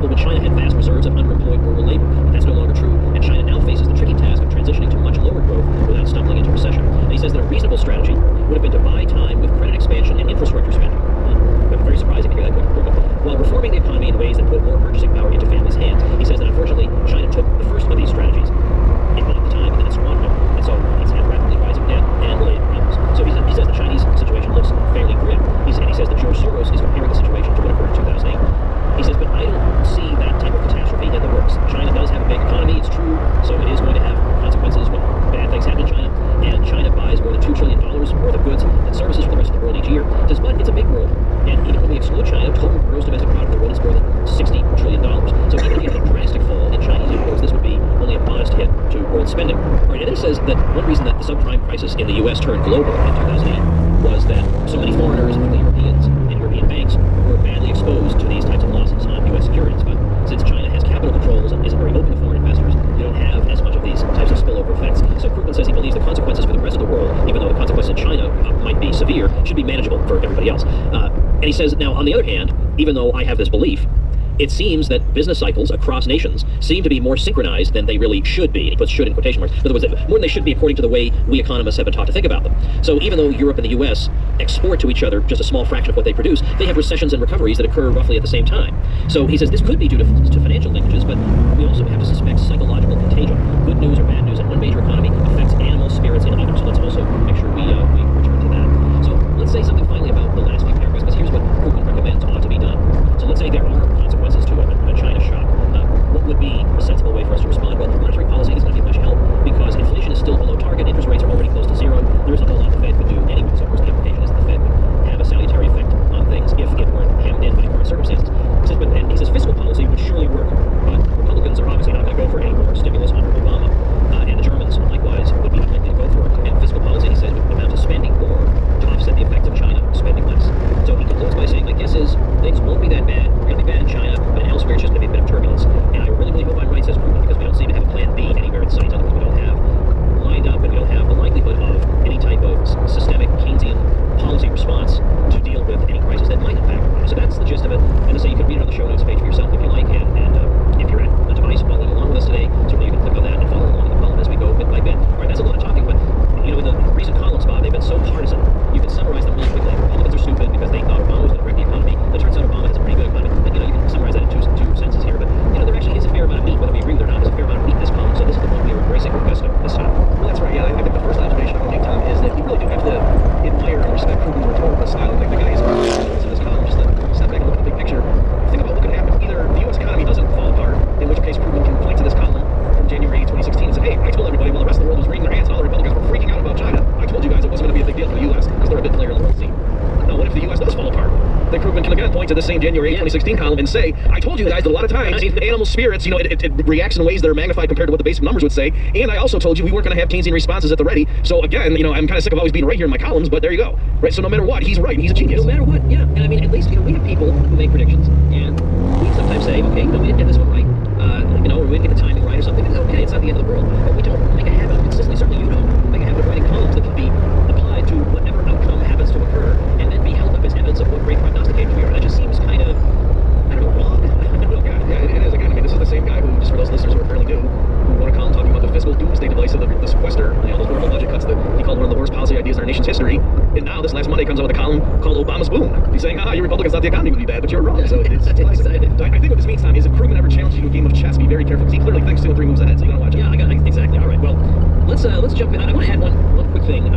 possible when China had vast reserves of underemployed rural labor. But that's no longer true, and China now faces the tricky task of transitioning to much lower growth without stumbling into recession. And he says that a reasonable strategy would have been to buy time with credit expansion and infrastructure spending. But very surprising to hear that quote from Krugman. While reforming the economy in ways that put more purchasing power into families' hands, he says that unfortunately China took the first of these strategies. It bought the time and then it squandered it. And so it's had rapidly rising debt and related problems. So he says the Chinese situation looks fairly grim. He says that George Soros is comparing the situation to what occurred in 2008. He says, but I don't see that type of catastrophe in the works. China does have a big economy, it's true, so it is going to have consequences when bad things happen in China. And China buys more than $2 trillion worth of goods and services from the rest of the world each year. He says, but it's a big world. And even when we exclude China, total gross domestic product of the world is more than $60 trillion. So even if you had a drastic fall in Chinese imports, this would be only a modest hit to world spending. All right, and then he says that one reason that the subprime crisis in the U.S. turned global in 2008 was that so many foreigners, particularly Europeans and European banks, were badly exposed to these types of losses on U.S. securities. But since China has capital controls and isn't very open to foreign investors, you don't have as much of these types of spillover effects. So Krugman says he believes the consequences for the rest of the world, even though the consequences in China might be severe, should be manageable for everybody else. And he says, now, on the other hand, even though I have this belief, it seems that business cycles across nations seem to be more synchronized than they really should be. He puts should in quotation marks. In other words, more than they should be according to the way we economists have been taught to think about them. So even though Europe and the U.S. export to each other just a small fraction of what they produce, they have recessions and recoveries that occur roughly at the same time. So he says this could be due to financial linkages, but we also have to suspect psychological contagion. Good news or bad news in one major economy affects animal spirits in others. So let's also make sure we return to that. So let's say something finally about the last few paragraphs, because here's what Krugman recommends ought to be done. So let's say there are consequences to a China shock. What would be a sensible way for us to respond? Well, monetary policy is going to be much help because inflation is still below target, interest rates are already close to zero. There isn't a lot the Fed could do anyway. So of course the implication is that the Fed would have a salutary effect on things if it weren't hemmed in by current circumstances. He says fiscal policy would surely work, but Republicans are obviously not going to go for any more stimulus under Obama, and the Germans likewise would be unlikely to go for it. And fiscal policy, he says, would amount to spending more to offset the effects of China spending less. So he concludes by saying, my guess is things won't be that bad. We're going to be bad in China, but elsewhere it's just going to be a bit of turbulence. And I really, really hope I'm right, says Krugman, because we don't seem to have a plan B anywhere in sight. In other words, we don't have lined up and we don't have the likelihood of any type of systemic Keynesian policy response to deal with any crisis that might in fact arise. So that's the gist of it. And so you can read it on the show notes page for yourself if you like. And if you're at a device following along with us today, certainly you can click on that and follow along in the column as we go bit by bit. All right, that's a lot of talking, but in the recent columns, Bob, they've been so partisan. You can summarize them really quickly. Republicans are stupid because they thought Obama was going to wreck the economy. It turns out Obama has a pretty good economy. And, you can summarize that in two sentences here. But, there actually is a fair amount of meat, whether we agree with it or not, there's a fair amount of meat in this column. So this is the one we are embracing with gusto this time. Well, that's right. Yeah, I think the first observation I want to make, Tom, is that you really do have to admire and respect Krugman's rhetorical style. Like the guy is in this column, just to step back and look at the big picture. Think about what could happen. Either the U.S. economy doesn't fall apart, in which case Krugman can point to this column from January 2016 and say, hey, I told everybody while the rest of the world was wringing their hands and all the Republicans were freaking out about China, I told you guys it wasn't going to be a big deal for the U.S. because they're a big player in the world scene. Now, what if the U.S. does fall apart? Then Krugman can again point to the same January 2016 column and say, I told you guys that a lot of times animal spirits, it reacts in ways that are magnified compared to what the basic numbers would say. And I also told you we weren't going to have Keynesian responses at the ready. So again, I'm kind of sick of always being right here in my columns, but there you go. Right? So no matter what, he's right. He's a genius. No matter what, yeah. And I mean, at least, we have people who make predictions, and we sometimes say, okay, we didn't get this one right. Or we didn't get the timing right or something. It's okay, it's not the end of the world. But we don't make a habit of consistently, certainly you don't, make a habit of writing columns that can be applied to whatever outcome happens to occur, and then be held up as evidence of what great prognosticators we are. That just seems kind of, I don't know, wrong. Yeah, it is. Again, this is the same guy who, just for those listeners who are fairly new, who wrote a column talking about the fiscal doomsday device of the sequester, those horrible budget cuts that he called one of the worst policy ideas in our nation's history. And now, this last Monday, comes out with a column called Obama's Boom. He's saying, you Republicans thought the economy would be bad, but you're wrong. So it's I think what this means, Tom, is if Krugman ever challenges you to a game of chess, be very careful, because he clearly thinks 2 and 3 moves ahead, so you gotta watch it. Yeah, exactly. All right, well, let's jump in. I want to add one quick thing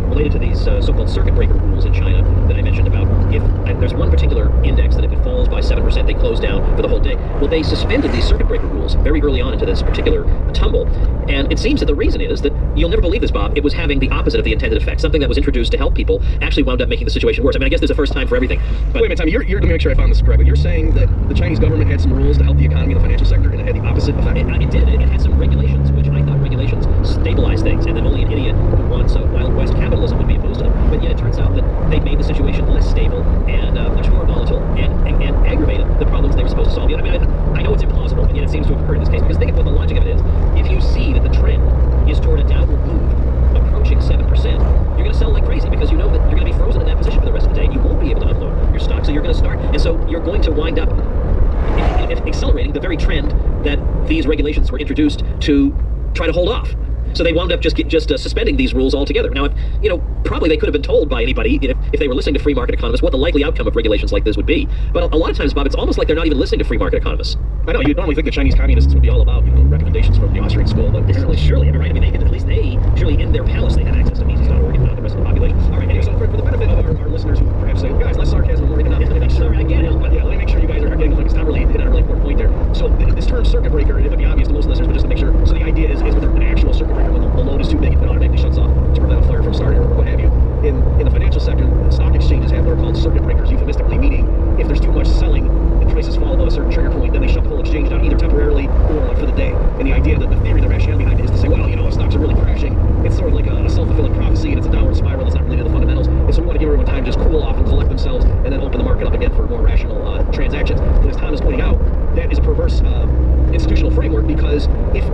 related to these so-called circuit breaker rules in China that I mentioned about if there's one particular index that if it falls by 7%, they close down for the whole day. Well, they suspended these circuit breaker rules very early on into this particular tumble, and it seems that the reason is that, you'll never believe this, Bob, it was having the opposite of the intended effect. Something that was introduced to help people actually wound up making the situation worse. I mean, I guess there's a first time for everything. But wait a minute, Tom, let me make sure I found this correctly. You're saying that the Chinese government had some rules to help the economy and the financial sector, and it had the opposite effect? It did. It had some regulations, which I thought regulations stabilized things, and then only an idiot who wants Wild West capitalism would be opposed to them. But yet it turns out that they made the situation less stable and much more volatile and aggravated the problems they were supposed to solve. I mean, I know it's implausible, but yet it seems to have occurred in this case, because think of what the logic of it is. If you see that the trend is toward a downward move approaching 7%, you're going to sell like crazy because you know that you're going to be frozen in that position for the rest of the day. You won't be able to unload your stock, so you're going to start, and so you're going to wind up accelerating the very trend that these regulations were introduced to try to hold off. So they wound up just suspending these rules altogether. Now, probably they could have been told by anybody, if they were listening to free market economists, what the likely outcome of regulations like this would be. But a lot of times, Bob, it's almost like they're not even listening to free market economists. I know, you'd normally think the Chinese communists would be all about, recommendations from the Austrian school, but Surely, right? I mean, at least surely in their palace, they had access to Mises.org, if not the rest of the population. All right, anyway, so for the benefit of our listeners who perhaps say, guys, less sarcasm, more economics, let me make sure, Sorry, I can't help it. Yeah, let me make sure you guys are getting the point. It's not really hit on a really important point there. So this term circuit breaker, it might be obvious to most listeners, but just to make sure, so the idea is with an actual circuit breaker, when the load is too big, it automatically shuts off to prevent a fire from starting or what have you. In the financial sector, the stock exchanges have what are called circuit breakers, euphemistically, meaning if there's too much selling and prices fall above a certain trigger point, then they shut the whole exchange down either temporarily or for the day. And the idea that the theory, the rationale behind it is to say, well, stocks are really crashing. It's sort of like a self-fulfilling prophecy, and it's a downward spiral. It's not related to the fundamentals. And so we want to give everyone time to just cool off and collect themselves and then open the market up again for more rational transactions. But as Tom is pointing out, that is a perverse institutional framework, because if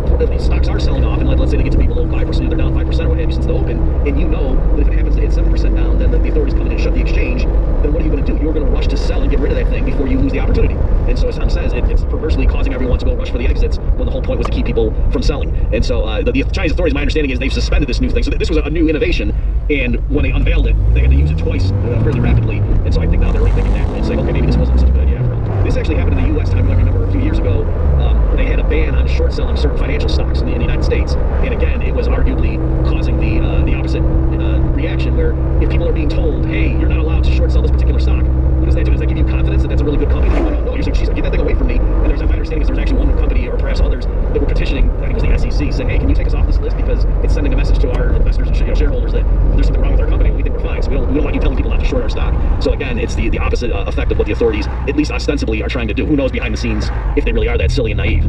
stocks are selling off and let's say they get to be below 5%, they're down 5% or what have you since the open, and that if it happens to hit 7% down, then the authorities come in and shut the exchange, then what are you going to do? You're going to rush to sell and get rid of that thing before you lose the opportunity. And so as Tom says, it's perversely causing everyone to go rush for the exits when the whole point was to keep people from selling. And so the Chinese authorities, my understanding is they've suspended this new thing. So this was a new innovation, and when they unveiled it, they had to use it twice fairly rapidly. And so I think now they're rethinking that and saying, okay, maybe this wasn't such a good idea after all. This actually happened in the U.S. Tom, I remember a few years ago, they had a ban on short selling certain financial stocks in the United States. And again, it was arguably causing the opposite reaction, where if people are being told, hey, you're not allowed to short sell this particular stock, what does that do? Does that give you confidence that that's a really good company? You go, no, you're saying, get that thing away from me. And my understanding is there's actually one company, or perhaps others, that were petitioning, I think it was the SEC, saying, hey, can you take us off this list, because it's sending a message to our investors and shareholders that there's something wrong with our company. We think we're fine, so we don't want you telling people not to short our stock. So again, it's the opposite effect of what the authorities, at least ostensibly, are trying to do. Who knows behind the scenes if they really are that silly and naive.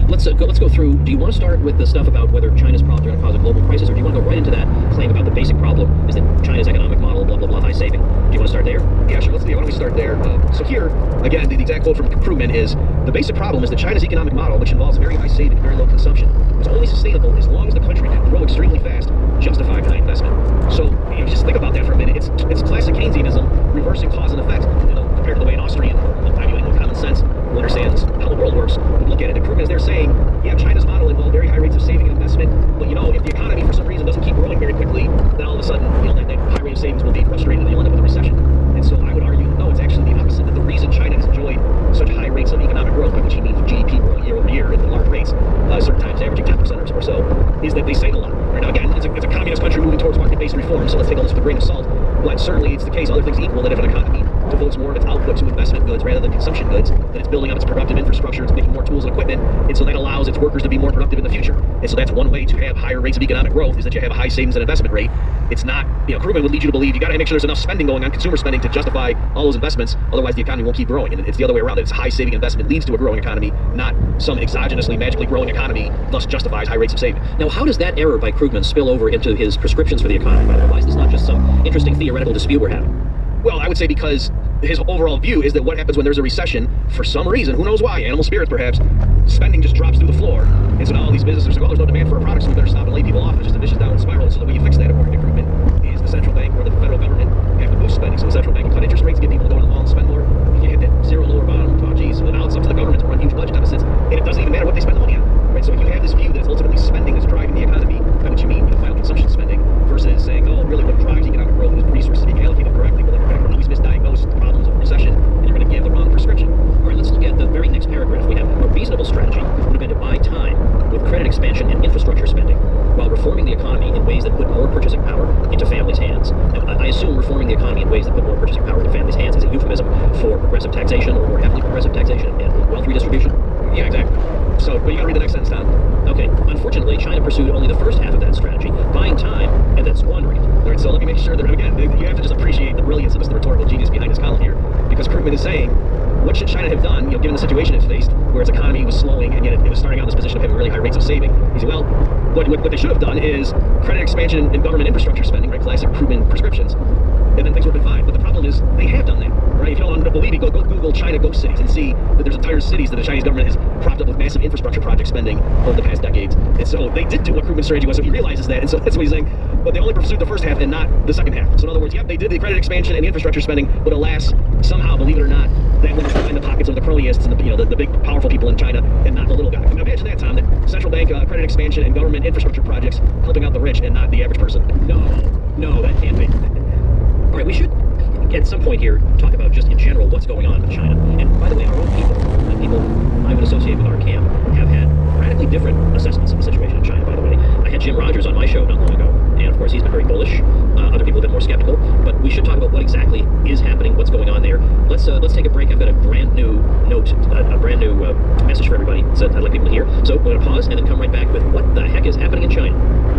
Let's go through. Do you want to start with the stuff about whether China's problems are going to cause a global crisis, or do you want to go right into that claim about the basic problem is that China's economic model, blah, blah, blah, high saving? Do you want to start there? Yeah, sure. Why don't we start there? So here, again, the exact quote from Krugman is, the basic problem is that China's economic model, which involves very high saving, very low consumption, is only sustainable as long as the country can grow extremely fast, justifying high investment. So just think about that for a minute. It's classic Keynesianism, reversing cause and effect, compared to the way an Austrian, with common sense, who understands how the world works, would look at it. And Krugman is there saying, yeah, China's model involved very high rates of saving and investment, but if the economy for some reason doesn't keep growing very quickly, then all of a sudden, that high rate of savings will be frustrated and you'll end up with a recession. And so I would argue, no, it's actually the opposite, that the reason China has enjoyed such high rates of economic growth, by which he means GDP growing year over year at the large rates, certain times averaging 10% or so, is that they save a lot. Right now, again, it's a communist country moving towards market-based reform, so let's take all this with a grain of salt. But certainly it's the case, other things equal, that if an economy devotes more of its output to investment goods rather than consumption goods, then it's building up its productive infrastructure, it's making more tools and equipment, and so that allows its workers to be more productive in the future. And so that's one way to have higher rates of economic growth, is that you have a high savings and investment rate. It's not, Krugman would lead you to believe you got to make sure there's enough spending going on, consumer spending, to justify all those investments, otherwise the economy won't keep growing. And it's the other way around, that it's high saving investment leads to a growing economy, not some exogenously, magically growing economy, thus justifies high rates of saving. Now, how does that error by Krugman spill over into his prescriptions for the economy, by the way? Why is this not just some interesting theoretical dispute we're having? Well, I would say because his overall view is that what happens when there's a recession, for some reason, who knows why, animal spirits perhaps, spending just drops through the floor. And so now all these businesses are saying, well, there's no demand for our products, so we better stop and lay people off. It's just a vicious downward spiral. And so the way you fix that, according to Krugman, is the central bank or the federal government have to boost spending. So the central bank can cut interest rates, get people to go to the mall and spend more. If you hit that zero lower bound, oh geez, well now it's up to the government to run huge budget deficits, and it doesn't even matter what they spend the money on. Right? So if you have this view that ultimately spending is driving the economy, by which you mean final consumption spending, versus saying, oh, really what drives economic growth is resources being allocated correctly, well then you're going to always misdiagnose the problems of recession, and you're going to give the wrong prescription. All right, let's look at the very next paragraph. We have a reasonable strategy would have been to buy time with credit expansion and infrastructure spending, while reforming the economy in ways that put more purchasing power into families' hands. Now, I assume reforming the economy in ways that put more purchasing power into families' hands is a euphemism for progressive taxation, or more heavily progressive taxation, and wealth redistribution. Yeah, exactly. So, but you gotta read the next sentence, Tom. Okay. Unfortunately, China pursued only the first half of that strategy, buying time and then squandering it. All right, so let me make sure that, again, you have to just appreciate the brilliance of the rhetorical genius behind his column here, because Krugman is saying, what should China have done, given the situation it faced, where its economy was slowing, and yet it was starting out in this position of having really high rates of saving? He said, well, what they should have done is credit expansion and government infrastructure spending, right? Classic Krugman prescriptions, and then things would have been fine. But the problem is, they have done that, right? If you don't believe me, go Google China ghost cities and see that there's entire cities that the Chinese government has propped up with massive infrastructure project spending over the past decades. And so they did do what Krugman's strategy was, so he realizes that, and so that's what he's saying. But they only pursued the first half and not the second half. So in other words, yep, they did the credit expansion and the infrastructure spending, but alas, somehow, believe it or not, that when they're in the pockets of the cronyists and the big powerful people in China and not the little guy. Now, imagine that, Tom, that central bank credit expansion and government infrastructure projects helping out the rich and not the average person. No, that can't be. All right, we should at some point here talk about just in general what's going on with China. And by the way, our own people, the people I would associate with our camp, have had radically different assessments of the situation in China, by the way. I had Jim Rogers on my show not long ago, and of course he's been very bullish. Other people have been more skeptical, but we should talk about what exactly is happening, what's going on there. Let's take a break. I've got a brand new note, a brand new message for everybody that I'd like people to hear. So we're going to pause and then come right back with what the heck is happening in China.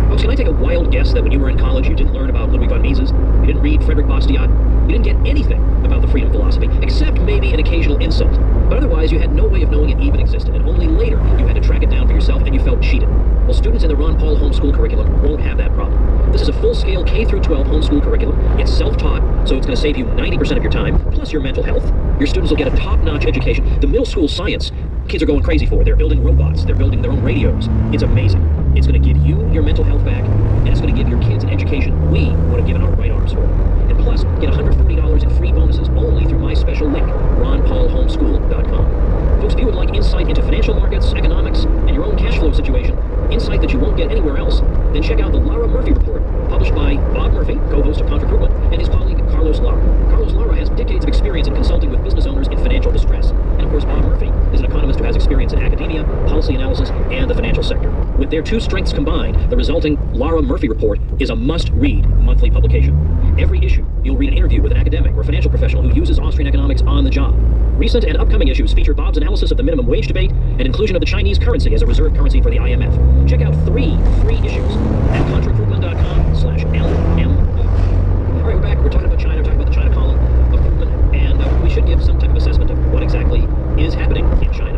Folks, can I take a wild guess that when you were in college you didn't learn about Ludwig von Mises, you didn't read Frederick Bastiat, you didn't get anything about the freedom philosophy, except maybe an occasional insult. But otherwise, you had no way of knowing it even existed, and only later you had to track it down for yourself and you felt cheated. Well, students in the Ron Paul homeschool curriculum won't have that problem. This is a full-scale K-12 homeschool curriculum. It's self-taught, so it's going to save you 90% of your time, plus your mental health. Your students will get a top-notch education. The middle school science, kids are going crazy for. They're building robots. They're building their own radios. It's amazing. It's going to give you your mental health back, and it's going to give your kids an education we would have given our right arms for. And plus, get $140 in free bonuses only through my special link, ronpaulhomeschool.com. Folks, if you would like insight into financial markets, economics, and your own cash flow situation, insight that you won't get anywhere else, then check out the Lara Murphy Report, published by Bob Murphy, co-host of Contra Krugman, and his colleague Carlos Lara. Carlos Lara has decades of experience in consulting with business owners in financial distress. And of course, Bob Murphy is an economist who has experience in academia, policy analysis, and the financial sector. With their two strengths combined, the resulting Lara Murphy Report is a must-read monthly publication. Every issue, you'll read an interview with an academic or financial professional who uses Austrian economics on the job. Recent and upcoming issues feature Bob's analysis of the minimum wage debate and inclusion of the Chinese currency as a reserve currency for the IMF. Check out 3 free issues at contrakrugman.com/LMO. All right, we're back. We're talking about China. We're talking about the China column of Krugman, and we should give some type of assessment of what exactly is happening in China.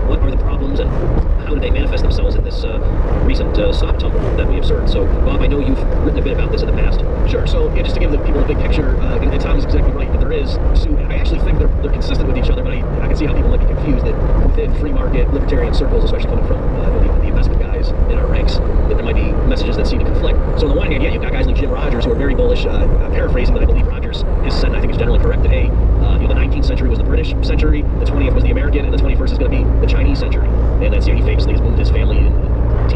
What are the problems, and how do they manifest themselves in this recent stock tumble that we observed? So, Bob, I know you've written a bit about this in the past. Sure. So, just to give the people a big picture, and Tom is exactly right that there is. So I actually think they're consistent with each other, but I can see how people might be confused that within free market libertarian circles, especially coming from the investment guys in our ranks, that there might be messages that seem to conflict. So on the one hand, yeah, you've got guys like Jim Rogers who are very bullish. I'm paraphrasing, but I believe Rogers has said, and I think is generally correct, that hey, the 19th century was the British century, the 20th was the American, and the 21st is going to be the Chinese century. And that's, he famously has moved his family and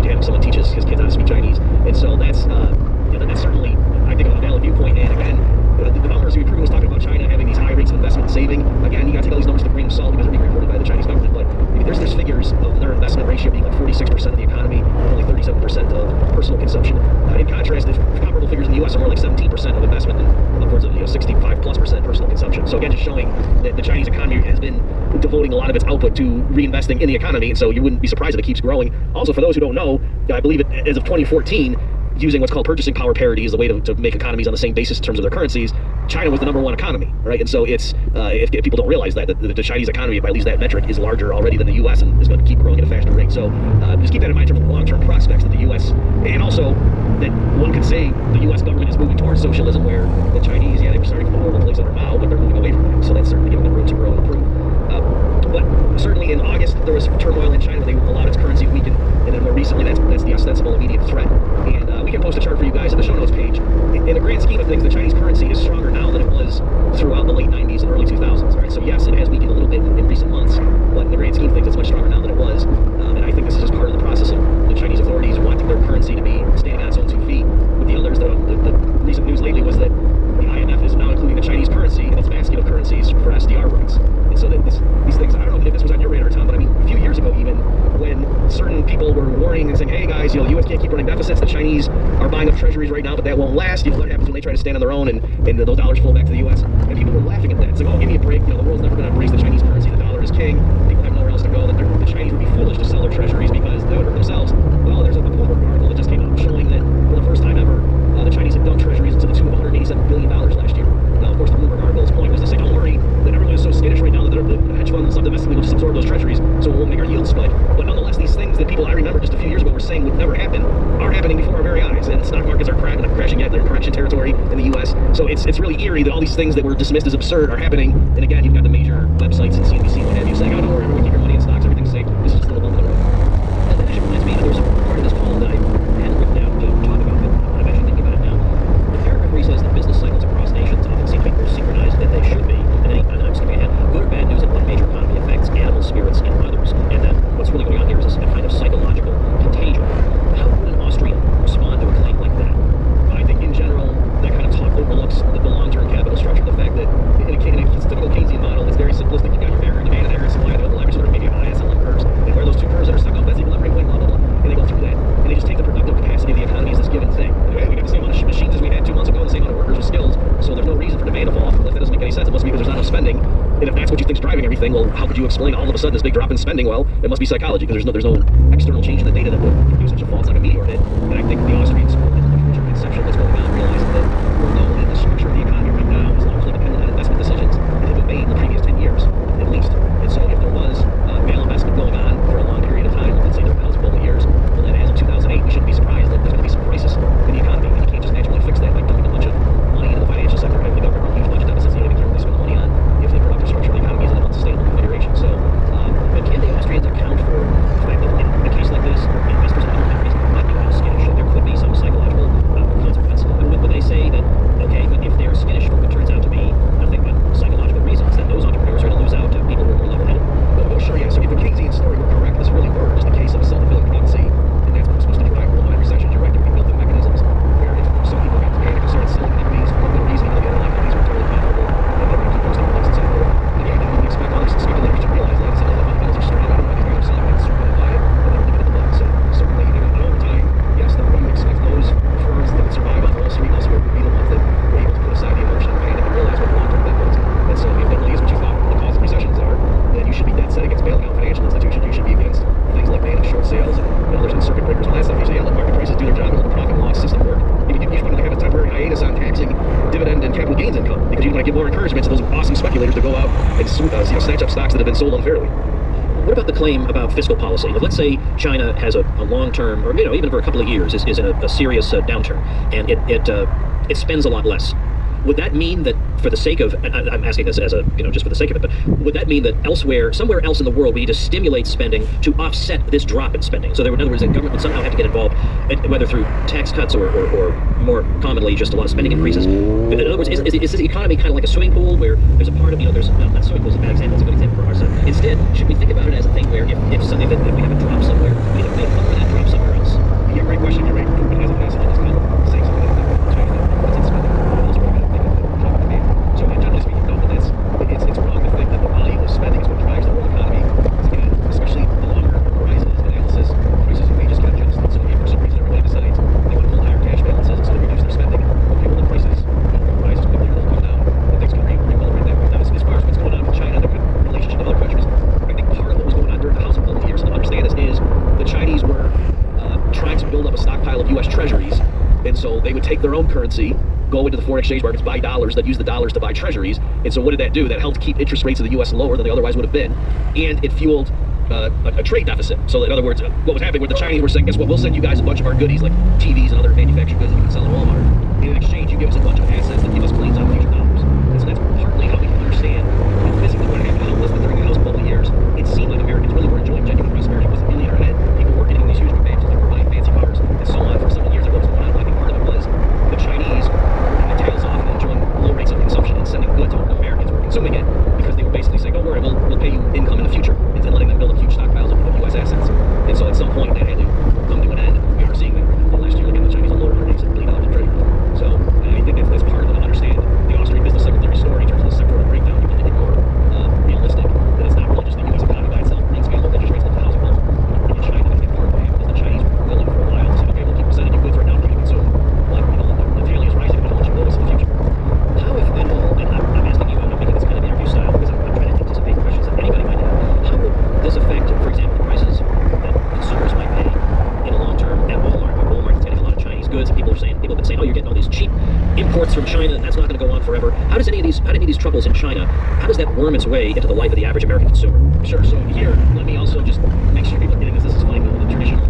having someone teaches his kids how to speak Chinese. And so that's that's certainly, I think, a valid viewpoint. And again, the numbers Krugman was talking about China having these high rates of investment and saving. Again, you got to take all these numbers with a grain of salt because they're being reported by the Chinese government. But there's figures of their investment ratio being like 46% of the economy, only 37% of personal consumption. In contrast, the comparable figures in the U.S. are more like 17% of investment and upwards of 65+% personal consumption. So again, just showing that the Chinese economy has been devoting a lot of its output to reinvesting in the economy, and so you wouldn't be surprised if it keeps growing. Also, for those who don't know, I believe as of 2014, using what's called purchasing power parity as a way to make economies on the same basis in terms of their currencies, China was the #1 economy, right? And so it's, if people don't realize that the Chinese economy, by at least that metric, is larger already than the U.S. and is going to keep growing at a faster rate. So just keep that in mind in terms of the long-term prospects that the U.S., and also that one could say the U.S. government is moving towards socialism, where the Chinese, they were starting from a horrible place under Mao, but they're moving away from that. So that's certainly giving them room to grow and improve. But certainly in August, there was turmoil in China when they allowed its currency to weaken, and then more recently, that's the ostensible immediate threat. And we can post a chart for you guys in the show notes page. In the grand scheme of things, the Chinese currency is stronger now than it was throughout the late 90s and early 2000s. Right? So yes, it has weakened a little bit in recent months, but in the grand scheme of things, it's much stronger now than it was. And I think this is just part of the process of the Chinese authorities wanting their currency to be standing on its own 2 feet with the others. The recent news lately was that the IMF is now including the Chinese currency in its basket of currencies for SDR rights. And so that these things, I don't know if this was on your radar, Tom, but I mean, a few years ago even, when certain people were warning and saying, hey guys, the U.S. can't keep running deficits, the Chinese are buying up treasuries right now, but that won't last. What happens when they try to stand on their own and those dollars flow back to the U.S.? And people were laughing at that. It's like, oh, give me a break. The world's never going to embrace the Chinese currency. The dollar is king. People have nowhere else to go. That the Chinese would be foolish to sell their treasuries because they would hurt themselves. Well, there's a Bloomberg article that just came out showing that for the first time ever, the Chinese had dumped treasuries to the tune of $187 billion last year. Now, of course, the Bloomberg article's point was to say, don't worry, that everyone is so skittish right now that the hedge funds and stuff domestically will just absorb those treasuries, so it won't make our yields spike. But nonetheless, these things that people I remember just a few years ago were saying would never happen are happening before our very eyes. And stock markets are crashing yet. They're in correction territory in the U.S. So it's really eerie that all these things that were dismissed as absurd are happening. And again, you've got the major websites and CNBC and what have you saying, oh, don't worry, everyone keep your money in stocks, everything's safe. This is just a little bump in the road. And that actually reminds me, there was a part of this column that I hadn't written down to talk about, but I'm actually thinking about it now. The paragraph where he says that business cycles across nations often seem to be more synchronized than they should be. And then I'm skipping ahead. Good or bad news of a sudden this big drop in spending, well, it must be psychology because there's no external change in the data that would produce such a fall. It's like a meteor hit. And I think the Austrians, in conception that's going on, realize that we're alone in the structure of the economy right now is largely dependent on investment decisions that have been made in the previous 10 years, at least. And so if there was malinvestment going on for a long period of time, let's say there was a couple of years, well, then as of 2008, we shouldn't be surprised that there's going to be some crisis in the economy. And you can't just magically fix that by dumping a bunch of money into the financial sector, having the government run huge budget deficits, the only thing they spend the money on if the productive structure of the economy is in an unsustainable configuration. So, but can the Austrians account for the fact that in a case like this, investors in other countries might be a little skittish? There could be some psychological consequence. Would they say that, okay, but if they're skittish for what turns out to be nothing but psychological reasons, then those entrepreneurs are going to lose out to people who are more level-headed? Well, sure, yeah. So if the Keynesian story were correct, this really were just a case of a self-fulfilling prophecy, and that's what's supposed to drive worldwide recessions. You're right, there would be built-in mechanisms where if some people got to panic and started selling equities for no reason, even though the underlying companies were totally profitable, and they were going to keep posting earnings and so forth. And yeah, you would expect other speculators to realize that and say, well, the fundamentals are strong, I don't know why these guys are selling it, so we're going to buy it, and then leave it at the month. So certainly, and over time, yes, then you expect those firms that survive on Wall Street elsewhere would be the ones that were able to put aside the emotion and panic and realize what the long-term bet was. And so if that really is what you thought the cause of recessions are, then you should be dead set against bailing out financial institutions. You should be against things like banning short sales and others and circuit breakers and that stuff. You say, yeah, let market prices do their job and let the profit and loss system work. You should want to have a temporary hiatus on taxing dividend and capital gains income because you want to give more encouragement to those awesome speculators to go out and snatch up stocks that have been sold unfairly. What about the claim about fiscal policy? Let's say China has a long-term, or even for a couple of years, is in a serious downturn, and it spends a lot less. Would that mean that, for the sake of, and I'm asking this as a, just for the sake of it, but would that mean that somewhere else in the world, we need to stimulate spending to offset this drop in spending? So in other words, the government would somehow have to get involved, whether through tax cuts or more commonly just a lot of spending increases. In other words, is this economy kind of like a swimming pool where there's a part of, not swimming pool is a bad example, it's a good example for our son. Instead, should we think about it as a thing where if we have a drop somewhere, we need to make up for that drop somewhere else? Yeah, great question. You're right. Putin has a passage in his bill saying something like China puts its spending. So generally speaking, no, but it's wrong to think that the volume of spending is what drives the world economy. Because again, especially the longer horizon is analysis, prices and wages get adjusted. So if for some reason everybody decides they want to hold higher cash balances and so they reduce their spending, okay, well the prices rise quickly or they'll come down, and things can re-equilibrate that way. Now, as far as what's going on with China and their relationship to other countries, I think part of what was going on during the housing bubble years, and to understand this, is the Chinese were trying to build up a stockpile of U.S. treasuries, and so they would take their own currency, go into the foreign exchange markets, buy dollars, then use the dollars to buy treasuries. And so what did that do? That helped keep interest rates in the U.S. lower than they otherwise would have been. And it fueled a trade deficit. So in other words, what was happening where the Chinese were saying, guess what, we'll send you guys a bunch of our goodies like TVs and other manufactured goods that you can sell at Walmart. And in exchange, you give us a bunch of assets that give us claims on future dollars. And so that's partly how we can understand physically what happened. How it was that during the housing bubble years, it seemed like Americans really were enjoying genuine prosperity. It was a millionaire ahead. People were getting these huge mansions, they were buying fancy cars, and so on for several years. And what was going on? I think part of it was the Chinese tails off and enjoying low rates of consumption and sending goods over to Americans who were consuming it because they were basically saying, don't worry, we'll pay you income in the future, and then letting them build up huge stockpiles of U.S. assets. And so at some point that had to come to an end. We are seeing that right now. Last year, again, the Chinese unloaded $187 billion in trade. So I think that's part of it to understand the Austrian business cycle theory story in terms of the sectoral breakdown. People think it's more realistic, that it's not really just the U.S. economy by itself. Things get low interest rates like the housing bubble. And in China, I think part of what happened is the Chinese were willing for a while to say, okay, we'll keep sending you goods right now for you to consume. But the tally is rising, and I'll let you notice in the future. How, if at all, and I'm asking you, I'm not making this kind of interview style because I'm trying to anticipate questions that anybody might have. How would this affect, for example, the prices that consumers might pay in a long term at Walmart? Walmart's getting a lot of Chinese goods, and people have been saying, oh, you're getting all these cheap imports from China, and that's not going to go on forever. How do any of these troubles in China, how does that worm its way into the life of the average American consumer? Sure. So here, let me also just make sure people are getting this. This is like the traditional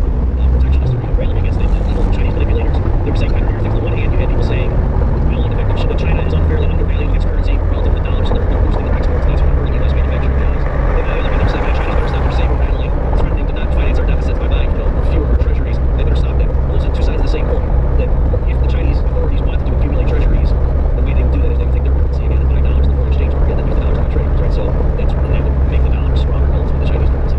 protectionist railing against the evil Chinese manipulators. They were saying kind of weird things. On the one hand, you had people saying, well, in fact, China is unfairly undervaluing its currency relative to the dollar, so they're boosting their exports, and that's what hurting U.S. manufacturing jobs. And on the other hand, they're saying, China's better stop their saber rattling, threatening to not finance our deficits by buying fewer of our treasuries. They better stop that. Those are two sides of the same coin. That if the Chinese authorities wanted to accumulate treasuries, the way they would do that is they would take their currency again and buy dollars in the foreign exchange market and then use the dollars to buy trade. Right? So that would make the dollar stronger relative to the Chinese currency.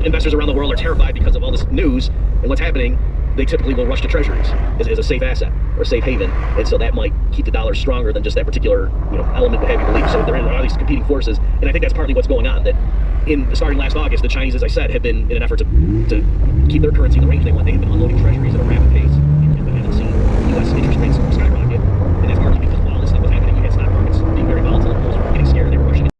investors around the world are terrified because of all this news and what's happening, they typically will rush to treasuries as a safe asset or a safe haven, and so that might keep the dollar stronger than just that particular element would have you believe. So there are all these competing forces, and I think that's partly what's going on. That starting last August, the Chinese, as I said, have been in an effort to keep their currency in the range they want. They have been unloading treasuries at a rapid